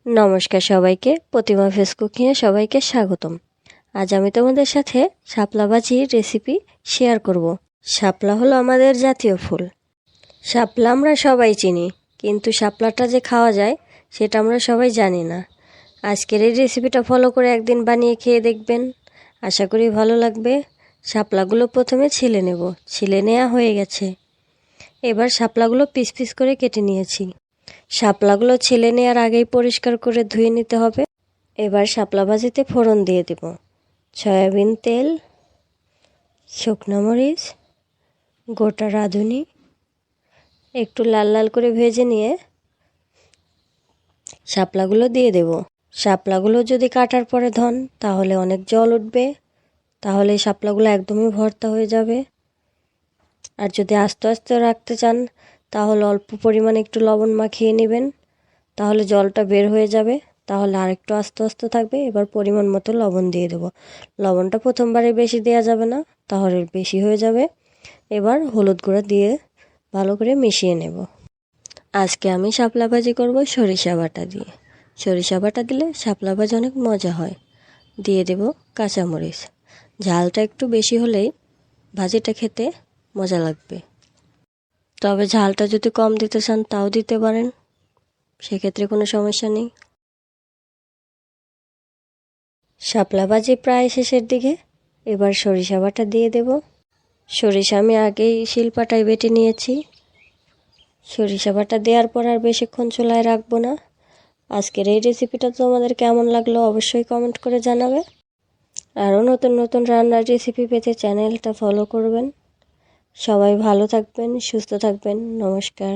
নমস্কার সবাইকে, প্রতিমা ভেজ কুকিংয়ে সবাইকে স্বাগতম। আজ আমি তোমাদের সাথে শাপলা ভাজির রেসিপি শেয়ার করব। শাপলা হলো আমাদের জাতীয় ফুল। শাপলা আমরা সবাই চিনি, কিন্তু শাপলাটা যে খাওয়া যায় সেটা আমরা সবাই জানি না। আজকের এই রেসিপিটা ফলো করে একদিন বানিয়ে খেয়ে দেখবেন, আশা করি ভালো লাগবে। শাপলাগুলো প্রথমে ছিলে নেব। ছিলে নেওয়া হয়ে গেছে, এবার শাপলাগুলো পিস পিস করে কেটে নিয়েছি। শাপলাগুলো ছিলে নেওয়ার আগেই পরিষ্কার করে ধুয়ে নিতে হবে। এবার শাপলা ভাজিতে ফোড়ন দিয়ে দেব সয়াবিন তেল, শুকনো মরিচ, গোটা রাঁধুনি। একটু লাল লাল করে ভেজে নিয়ে শাপলাগুলো দিয়ে দেব। শাপলাগুলো যদি কাটার পরে ধন তাহলে অনেক জল উঠবে, তাহলে শাপলাগুলো একদমই ভর্তা হয়ে যাবে। আর যদি আস্তে আস্তে রাখতে চান তাহলে অল্প পরিমাণে একটু লবণ মাখিয়ে নেবেন, তাহলে জলটা বের হয়ে যাবে, তাহলে আরেকটু আস্তে আস্তে থাকবে। এবার পরিমাণ মতো লবণ দিয়ে দেবো। লবণটা প্রথমবারে বেশি দেওয়া যাবে না, তাহলে বেশি হয়ে যাবে। এবার হলুদ গুঁড়া দিয়ে ভালো করে মিশিয়ে নেব। আজকে আমি শাপলা ভাজি করব সরিষা বাটা দিয়ে। সরিষা বাটা দিলে শাপলা ভাজি অনেক মজা হয়। দিয়ে দেব কাঁচামরিচ। ঝালটা একটু বেশি হলেই ভাজিটা খেতে মজা লাগবে, তবে ঝালটা যদি কম দিতে চান তাও দিতে পারেন, সেক্ষেত্রে কোনো সমস্যা নেই। শাপলা ভাজি প্রায় শেষের দিকে, এবার সরিষা বাটা দিয়ে দেব। সরিষা আমি আগেই শিলপাটায় বেটে নিয়েছি। সরিষা বাটা দেওয়ার পর আর বেশিক্ষণ চুলায় রাখবো না। আজকের এই রেসিপিটা তোমাদের কেমন লাগলো অবশ্যই কমেন্ট করে জানাবে। আরও নতুন নতুন রান্নার রেসিপি পেতে চ্যানেলটা ফলো করবেন। সবাই ভালো থাকবেন, সুস্থ থাকবেন। নমস্কার।